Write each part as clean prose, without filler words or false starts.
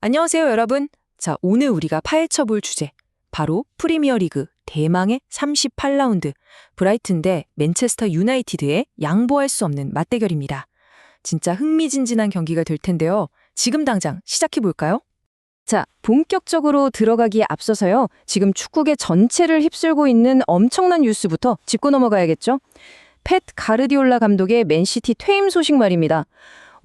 안녕하세요, 여러분. 자, 오늘 우리가 파헤쳐 볼 주제. 바로 프리미어리그 대망의 38라운드. 브라이튼 대 맨체스터 유나이티드의 양보할 수 없는 맞대결입니다. 진짜 흥미진진한 경기가 될 텐데요. 지금 당장 시작해 볼까요? 자, 본격적으로 들어가기에 앞서서요. 지금 축구계 전체를 휩쓸고 있는 엄청난 뉴스부터 짚고 넘어가야겠죠? 펫 가르디올라 감독의 맨시티 퇴임 소식 말입니다.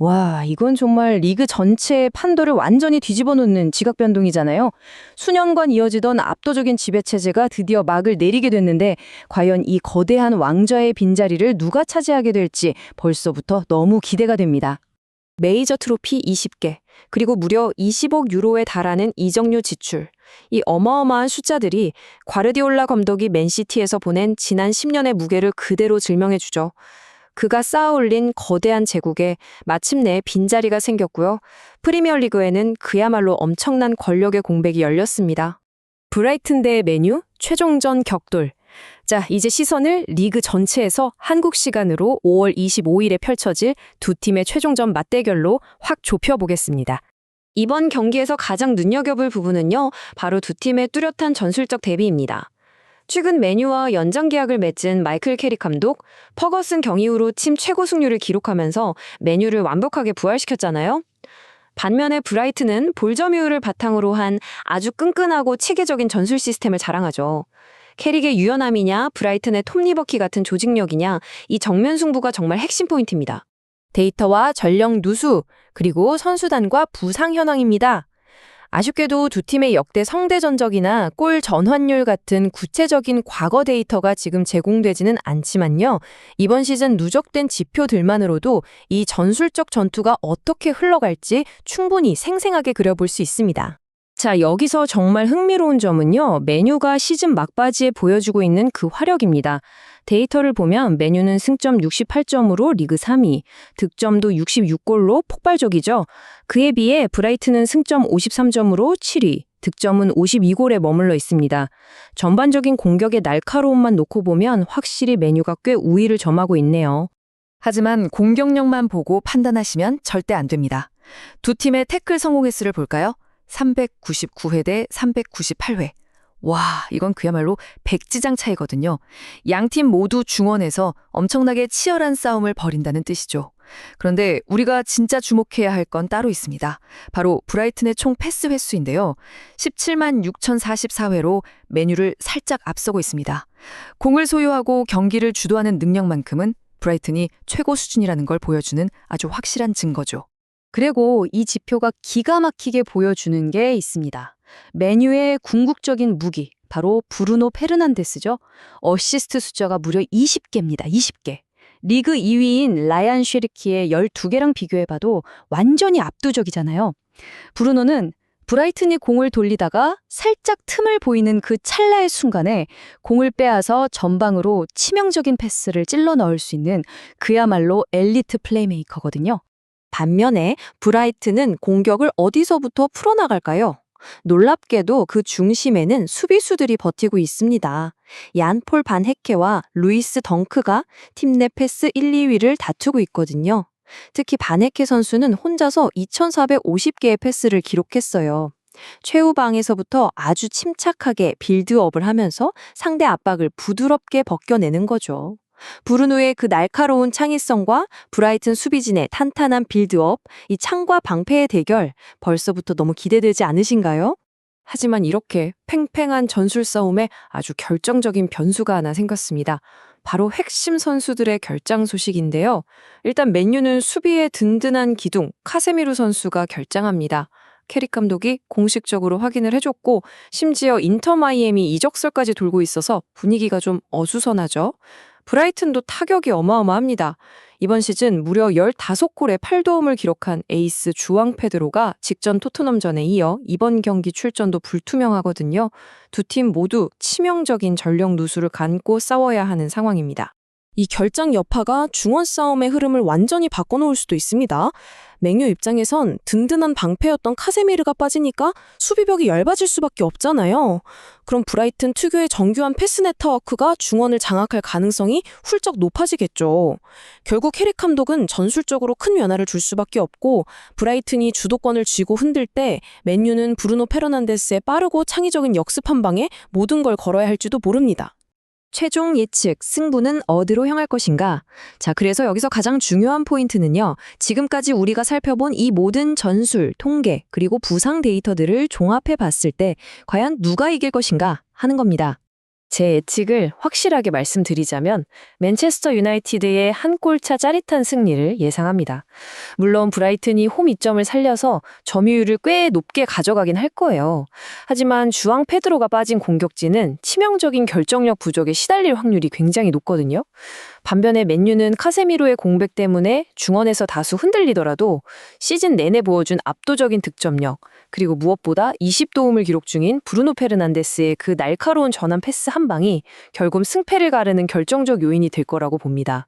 와, 이건 정말 리그 전체의 판도를 완전히 뒤집어 놓는 지각 변동이잖아요. 수년간 이어지던 압도적인 지배체제가 드디어 막을 내리게 됐는데 과연 이 거대한 왕좌의 빈자리를 누가 차지하게 될지 벌써부터 너무 기대가 됩니다. 메이저 트로피 20개, 그리고 무려 20억 유로에 달하는 이적료 지출. 이 어마어마한 숫자들이 과르디올라 감독이 맨시티에서 보낸 지난 10년의 무게를 그대로 증명해주죠. 그가 쌓아올린 거대한 제국에 마침내 빈자리가 생겼고요. 프리미어리그에는 그야말로 엄청난 권력의 공백이 열렸습니다. 브라이튼 대 맨유 최종전 격돌. 자, 이제 시선을 리그 전체에서 한국 시간으로 5월 25일에 펼쳐질 두 팀의 최종전 맞대결로 확 좁혀보겠습니다. 이번 경기에서 가장 눈여겨볼 부분은요, 바로 두 팀의 뚜렷한 전술적 대비입니다. 최근 맨유와 연장 계약을 맺은 마이클 캐릭 감독, 퍼거슨 경이후로 팀 최고 승률을 기록하면서 맨유를 완벽하게 부활시켰잖아요. 반면에 브라이튼은 볼점유를 바탕으로 한 아주 끈끈하고 체계적인 전술 시스템을 자랑하죠. 캐릭의 유연함이냐, 브라이튼의 톱니버키 같은 조직력이냐, 이 정면 승부가 정말 핵심 포인트입니다. 데이터와 전력 누수, 그리고 선수단과 부상 현황입니다. 아쉽게도 두 팀의 역대 성대 전적이나 골 전환율 같은 구체적인 과거 데이터가 지금 제공되지는 않지만요. 이번 시즌 누적된 지표들만으로도 이 전술적 전투가 어떻게 흘러갈지 충분히 생생하게 그려볼 수 있습니다. 자, 여기서 정말 흥미로운 점은요. 맨유가 시즌 막바지에 보여주고 있는 그 화력입니다. 데이터를 보면 맨유는 승점 68점으로 리그 3위, 득점도 66골로 폭발적이죠. 그에 비해 브라이튼은 승점 53점으로 7위, 득점은 52골에 머물러 있습니다. 전반적인 공격의 날카로움만 놓고 보면 확실히 맨유가 꽤 우위를 점하고 있네요. 하지만 공격력만 보고 판단하시면 절대 안 됩니다. 두 팀의 태클 성공 횟수를 볼까요? 399회 대 398회. 와, 이건 그야말로 백지장 차이거든요. 양팀 모두 중원에서 엄청나게 치열한 싸움을 벌인다는 뜻이죠. 그런데 우리가 진짜 주목해야 할 건 따로 있습니다. 바로 브라이튼의 총 패스 횟수인데요. 17만 6,044회로 맨유를 살짝 앞서고 있습니다. 공을 소유하고 경기를 주도하는 능력만큼은 브라이튼이 최고 수준이라는 걸 보여주는 아주 확실한 증거죠. 그리고 이 지표가 기가 막히게 보여주는 게 있습니다. 맨유의 궁극적인 무기, 바로 브루노 페르난데스죠. 어시스트 숫자가 무려 20개입니다. 20개. 리그 2위인 라얀 쉐르키의 12개랑 비교해봐도 완전히 압도적이잖아요. 브루노는 브라이튼이 공을 돌리다가 살짝 틈을 보이는 그 찰나의 순간에 공을 빼앗아 전방으로 치명적인 패스를 찔러 넣을 수 있는 그야말로 엘리트 플레이메이커거든요. 반면에 브라이튼은 공격을 어디서부터 풀어나갈까요? 놀랍게도 그 중심에는 수비수들이 버티고 있습니다. 얀 폴 반 헤케와 루이스 덩크가 팀 내 패스 1, 2위를 다투고 있거든요. 특히 반 헤케 선수는 혼자서 2,450개의 패스를 기록했어요. 최후방에서부터 아주 침착하게 빌드업을 하면서 상대 압박을 부드럽게 벗겨내는 거죠. 브루노의 그 날카로운 창의성과 브라이튼 수비진의 탄탄한 빌드업, 이 창과 방패의 대결, 벌써부터 너무 기대되지 않으신가요? 하지만 이렇게 팽팽한 전술 싸움에 아주 결정적인 변수가 하나 생겼습니다. 바로 핵심 선수들의 결장 소식인데요. 일단 맨유는 수비의 든든한 기둥, 카세미루 선수가 결장합니다. 캐릭 감독이 공식적으로 확인을 해줬고 심지어 인터 마이애미 이적설까지 돌고 있어서 분위기가 좀 어수선하죠. 브라이튼도 타격이 어마어마합니다. 이번 시즌 무려 15골에 8도움을 기록한 에이스 주앙 페드로가 직전 토트넘전에 이어 이번 경기 출전도 불투명하거든요. 두 팀 모두 치명적인 전력 누수를 감고 싸워야 하는 상황입니다. 이 결장 여파가 중원 싸움의 흐름을 완전히 바꿔놓을 수도 있습니다. 맨유 입장에선 든든한 방패였던 카세미르가 빠지니까 수비벽이 얇아질 수밖에 없잖아요. 그럼 브라이튼 특유의 정교한 패스 네트워크가 중원을 장악할 가능성이 훌쩍 높아지겠죠. 결국 해릭 감독은 전술적으로 큰 변화를 줄 수밖에 없고 브라이튼이 주도권을 쥐고 흔들 때 맨유는 브루노 페르난데스의 빠르고 창의적인 역습 한 방에 모든 걸 걸어야 할지도 모릅니다. 최종 예측, 승부는 어디로 향할 것인가? 자, 그래서 여기서 가장 중요한 포인트는요. 지금까지 우리가 살펴본 이 모든 전술, 통계, 그리고 부상 데이터들을 종합해 봤을 때 과연 누가 이길 것인가 하는 겁니다. 제 예측을 확실하게 말씀드리자면 맨체스터 유나이티드의 한 골차 짜릿한 승리를 예상합니다. 물론 브라이튼이 홈 이점을 살려서 점유율을 꽤 높게 가져가긴 할 거예요. 하지만 주앙 페드로가 빠진 공격진은 치명적인 결정력 부족에 시달릴 확률이 굉장히 높거든요. 반면에 맨유는 카세미로의 공백 때문에 중원에서 다수 흔들리더라도 시즌 내내 보여준 압도적인 득점력, 그리고 무엇보다 20도움을 기록 중인 브루노 페르난데스의 그 날카로운 전환 패스 한 방이 결국 승패를 가르는 결정적 요인이 될 거라고 봅니다.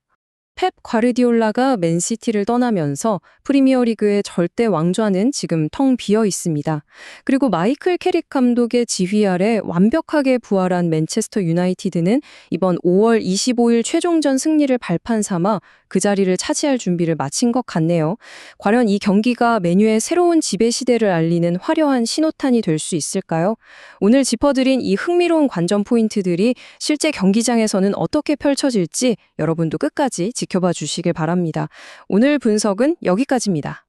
펩 과르디올라가 맨시티를 떠나면서 프리미어리그의 절대 왕좌는 지금 텅 비어 있습니다. 그리고 마이클 캐릭 감독의 지휘 아래 완벽하게 부활한 맨체스터 유나이티드는 이번 5월 25일 최종전 승리를 발판 삼아 그 자리를 차지할 준비를 마친 것 같네요. 과연 이 경기가 맨유의 새로운 지배 시대를 알리는 화려한 신호탄이 될 수 있을까요? 오늘 짚어드린 이 흥미로운 관전 포인트들이 실제 경기장에서는 어떻게 펼쳐질지 여러분도 끝까지 지켜봐 주시길 바랍니다. 오늘 분석은 여기까지입니다.